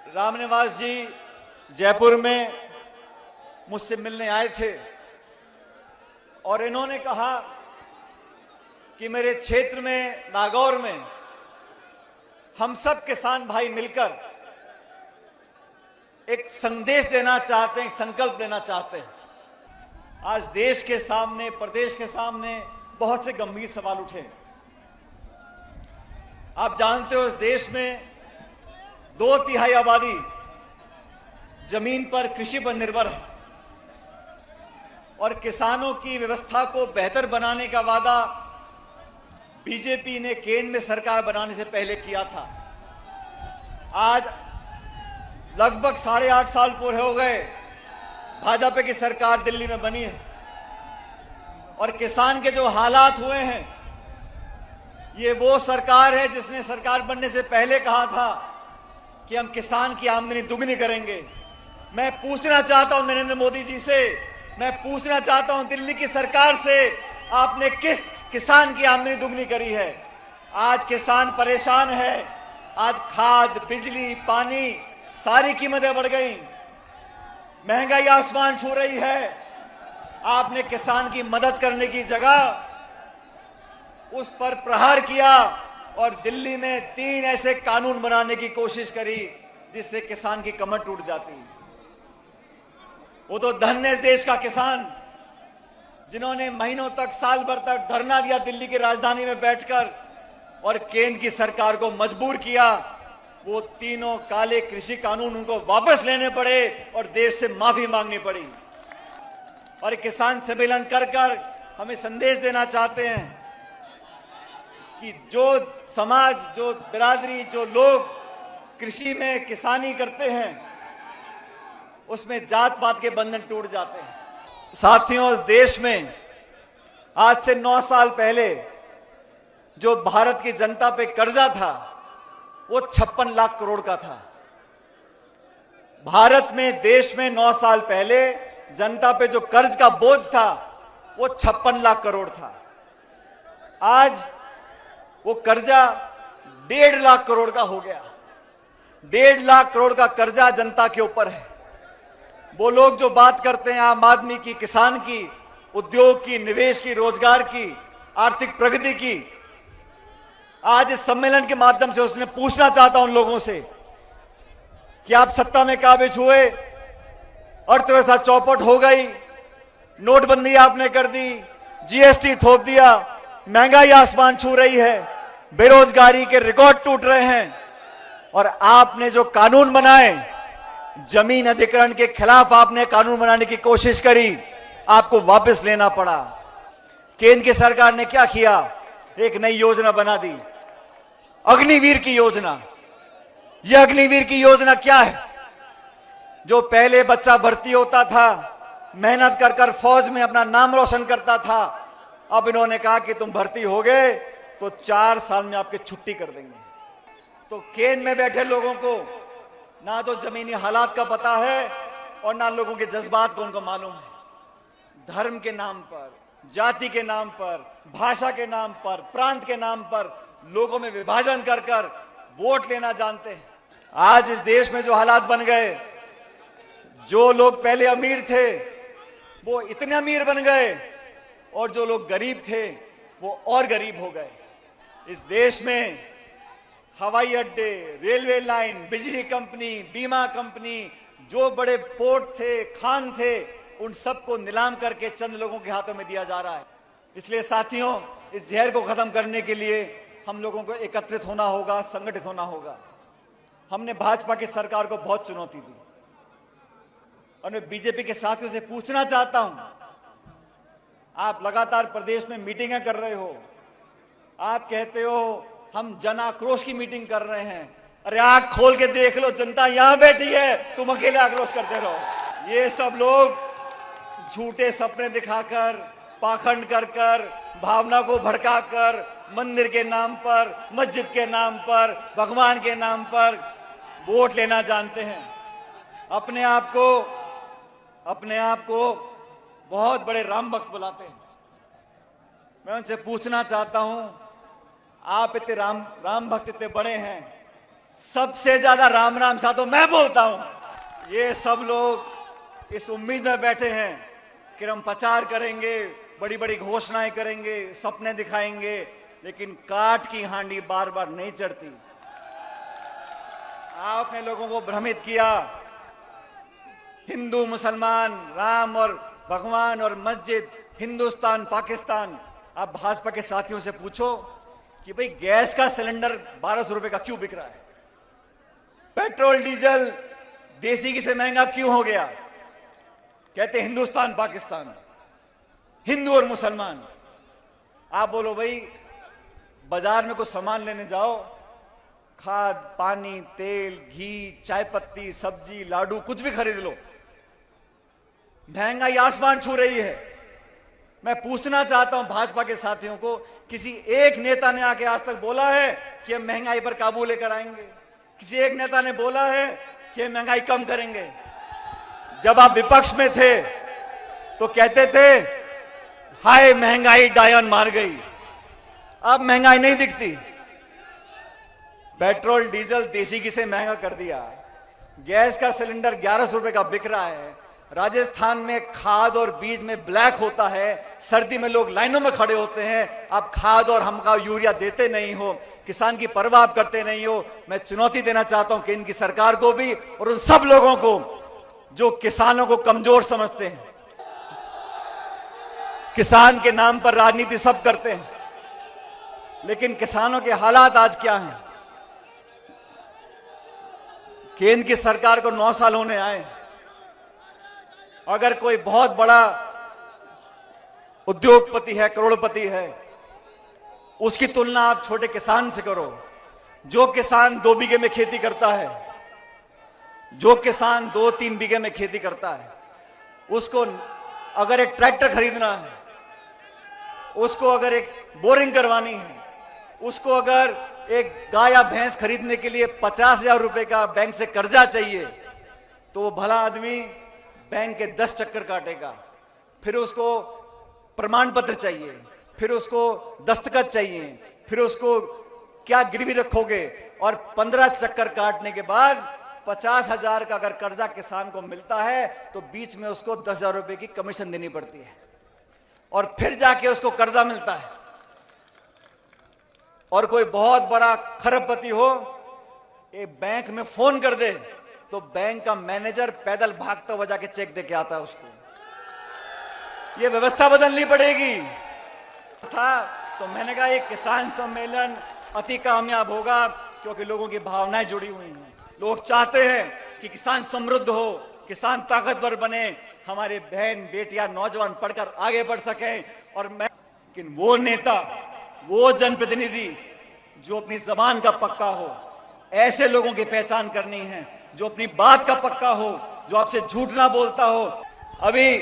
रामनिवास जी जयपुर में मुझसे मिलने आए थे और इन्होंने कहा कि मेरे क्षेत्र में नागौर में हम सब किसान भाई मिलकर एक संदेश देना चाहते हैं, एक संकल्प लेना चाहते हैं। आज देश के सामने, प्रदेश के सामने बहुत से गंभीर सवाल उठे। आप जानते हो इस देश में 2/3 आबादी जमीन पर, कृषि पर निर्भर है और किसानों की व्यवस्था को बेहतर बनाने का वादा बीजेपी ने केंद्र में सरकार बनाने से पहले किया था। आज लगभग 8.5 साल पूरे हो गए भाजपा की सरकार दिल्ली में बनी है और किसान के जो हालात हुए हैं, ये वो सरकार है जिसने सरकार बनने से पहले कहा था कि हम किसान की आमदनी दुगनी करेंगे। मैं पूछना चाहता हूं नरेंद्र मोदी जी से, मैं पूछना चाहता हूं दिल्ली की सरकार से, आपने किस किसान की आमदनी दुगनी करी है? आज किसान परेशान है। आज खाद, बिजली, पानी सारी कीमतें बढ़ गई, महंगाई आसमान छू रही है। आपने किसान की मदद करने की जगह उस पर प्रहार किया और दिल्ली में 3 ऐसे कानून बनाने की कोशिश करी जिससे किसान की कमर टूट जाती। वो तो धन्य इस देश का किसान जिन्होंने महीनों तक, साल भर तक धरना दिया दिल्ली की राजधानी में बैठकर और केंद्र की सरकार को मजबूर किया। वो तीनों काले कृषि कानून उनको वापस लेने पड़े और देश से माफी मांगनी पड़ी। और किसान सम्मेलन कर कर हमें संदेश देना चाहते हैं कि जो समाज, जो बिरादरी, जो लोग कृषि में किसानी करते हैं उसमें जात पात के बंधन टूट जाते हैं। साथियों, इस देश में आज से 9 साल पहले जो भारत की जनता पे कर्जा था वो 56 लाख करोड़ का था। भारत में, देश में 9 साल पहले जनता पे जो कर्ज का बोझ था वो 56 लाख करोड़ था। आज वो कर्जा 1.5 लाख करोड़ का हो गया। 1.5 लाख करोड़ का कर्जा जनता के ऊपर है। वो लोग जो बात करते हैं आम आदमी की, किसान की, उद्योग की, निवेश की, रोजगार की, आर्थिक प्रगति की, आज इस सम्मेलन के माध्यम से उसने पूछना चाहता हूं उन लोगों से कि आप सत्ता में काबिज हुए, अर्थव्यवस्था चौपट हो गई, नोटबंदी आपने कर दी, जीएसटी थोप दिया, महंगाई आसमान छू रही है, बेरोजगारी के रिकॉर्ड टूट रहे हैं और आपने जो कानून बनाए, जमीन अधिग्रहण के खिलाफ आपने कानून बनाने की कोशिश करी, आपको वापस लेना पड़ा। केंद्र की सरकार ने क्या किया? एक नई योजना बना दी, अग्निवीर की योजना। यह अग्निवीर की योजना क्या है? जो पहले बच्चा भर्ती होता था, मेहनत कर कर फौज में अपना नाम रोशन करता था, अब इन्होंने कहा कि तुम भर्ती हो गए तो 4 साल में आपकी छुट्टी कर देंगे। तो केंद्र में बैठे लोगों को ना तो जमीनी हालात का पता है और ना लोगों के जज्बात को उनको मालूम है। धर्म के नाम पर, जाति के नाम पर, भाषा के नाम पर, प्रांत के नाम पर लोगों में विभाजन कर कर वोट लेना जानते हैं। आज इस देश में जो हालात बन गए, जो लोग पहले अमीर थे वो इतने अमीर बन गए और जो लोग गरीब थे वो और गरीब हो गए। इस देश में हवाई अड्डे, रेलवे लाइन, बिजली कंपनी, बीमा कंपनी, जो बड़े पोर्ट थे, खान थे, उन सबको नीलाम करके चंद लोगों के हाथों में दिया जा रहा है। इसलिए साथियों, इस जहर को खत्म करने के लिए हम लोगों को एकत्रित होना होगा, संगठित होना होगा। हमने भाजपा की सरकार को बहुत चुनौती दी और मैं बीजेपी के साथियों से पूछना चाहता हूं, आप लगातार प्रदेश में मीटिंगें कर रहे हो, आप कहते हो हम जन आक्रोश की मीटिंग कर रहे हैं। अरे आंख खोल के देख लो, जनता यहां बैठी है, तुम अकेले आक्रोश करते रहो। ये सब लोग झूठे सपने दिखाकर, पाखंड कर कर, भावना को भड़काकर, मंदिर के नाम पर, मस्जिद के नाम पर, भगवान के नाम पर वोट लेना जानते हैं। अपने आप को बहुत बड़े राम भक्त बुलाते हैं। मैं उनसे पूछना चाहता हूं, आप इतने राम भक्त इतने बड़े हैं, सबसे ज्यादा राम राम सा तो मैं बोलता हूं। ये सब लोग इस उम्मीद में बैठे हैं कि हम प्रचार करेंगे, बड़ी बड़ी घोषणाएं करेंगे, सपने दिखाएंगे, लेकिन काठ की हांडी बार बार नहीं चढ़ती। आपने लोगों को भ्रमित किया, हिंदू मुसलमान, राम और भगवान और मस्जिद, हिंदुस्तान पाकिस्तान। आप भाजपा के साथियों से पूछो कि भाई गैस का सिलेंडर 1200 रुपए का क्यों बिक रहा है, पेट्रोल डीजल देसी घी से महंगा क्यों हो गया। कहते हिंदुस्तान पाकिस्तान, हिंदू और मुसलमान। आप बोलो भाई बाजार में कुछ सामान लेने जाओ, खाद, पानी, तेल, घी, चाय पत्ती, सब्जी, लाडू, कुछ भी खरीद लो, महंगाई आसमान छू रही है। मैं पूछना चाहता हूं भाजपा के साथियों को, किसी एक नेता ने आके आज तक बोला है कि हम महंगाई पर काबू लेकर आएंगे? किसी एक नेता ने बोला है कि हम महंगाई कम करेंगे? जब आप विपक्ष में थे तो कहते थे हाय महंगाई डायन मार गई। अब महंगाई नहीं दिखती। पेट्रोल डीजल देसी घी से महंगा कर दिया, गैस का सिलेंडर 1100 रुपए का बिक रहा है। राजस्थान में खाद और बीज में ब्लैक होता है, सर्दी में लोग लाइनों में खड़े होते हैं। आप खाद और हमका यूरिया देते नहीं हो, किसान की परवाह आप करते नहीं हो। मैं चुनौती देना चाहता हूं कि इनकी सरकार को भी और उन सब लोगों को जो किसानों को कमजोर समझते हैं, किसान के नाम पर राजनीति सब करते हैं, लेकिन किसानों के हालात आज क्या हैं? केंद्र की सरकार को 9 साल होने आए। अगर कोई बहुत बड़ा उद्योगपति है, करोड़पति है, उसकी तुलना आप छोटे किसान से करो। जो किसान 2 बीघे में खेती करता है, जो किसान 2-3 बीघे में खेती करता है, उसको अगर एक ट्रैक्टर खरीदना है, उसको अगर एक बोरिंग करवानी है, उसको अगर एक गाय या भैंस खरीदने के लिए 50,000 रुपए का बैंक से कर्जा चाहिए, तो वो भला आदमी बैंक के 10 चक्कर काटेगा। फिर उसको प्रमाण पत्र चाहिए, फिर उसको दस्तखत चाहिए, फिर उसको क्या गिरवी रखोगे, और 15 चक्कर काटने के बाद 50,000 का अगर कर्जा किसान को मिलता है तो बीच में उसको 10,000 रुपए की कमीशन देनी पड़ती है, और फिर जाके उसको कर्जा मिलता है। और कोई बहुत बड़ा खरबपति हो, एक बैंक में फोन कर दे तो बैंक का मैनेजर पैदल भागता हुआ जाके चेक देके आता है उसको। ये व्यवस्था बदलनी पड़ेगी। था तो मैंने कहा एक किसान सम्मेलन अति कामयाब होगा, क्योंकि लोगों की भावनाएं जुड़ी हुई हैं। लोग चाहते हैं कि किसान समृद्ध हो, किसान ताकतवर बने, हमारे बहन बेटियां नौजवान पढ़कर आगे बढ़ सकें। और मैं, लेकिन वो नेता, वो जनप्रतिनिधि जो अपनी जबान का पक्का हो, ऐसे लोगों की पहचान करनी है, जो अपनी बात का पक्का हो, जो आपसे झूठ ना बोलता हो। अभी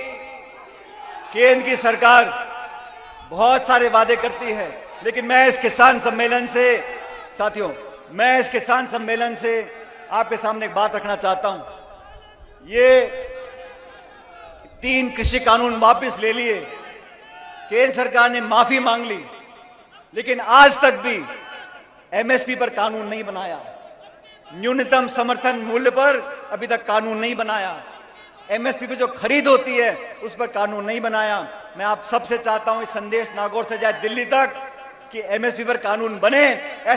केंद्र की सरकार बहुत सारे वादे करती है, लेकिन मैं इस किसान सम्मेलन से, साथियों, मैं इस किसान सम्मेलन से आपके सामने एक बात रखना चाहता हूं। ये 3 कृषि कानून वापस ले लिए, केंद्र सरकार ने माफी मांग ली, लेकिन आज तक भी एमएसपी पर कानून नहीं बनाया। न्यूनतम समर्थन मूल्य पर अभी तक कानून नहीं बनाया। एमएसपी पे जो खरीद होती है उस पर कानून नहीं बनाया। मैं आप सबसे चाहता हूं इस संदेश नागौर से जाए दिल्ली तक कि एमएसपी पर कानून बने। ऐसा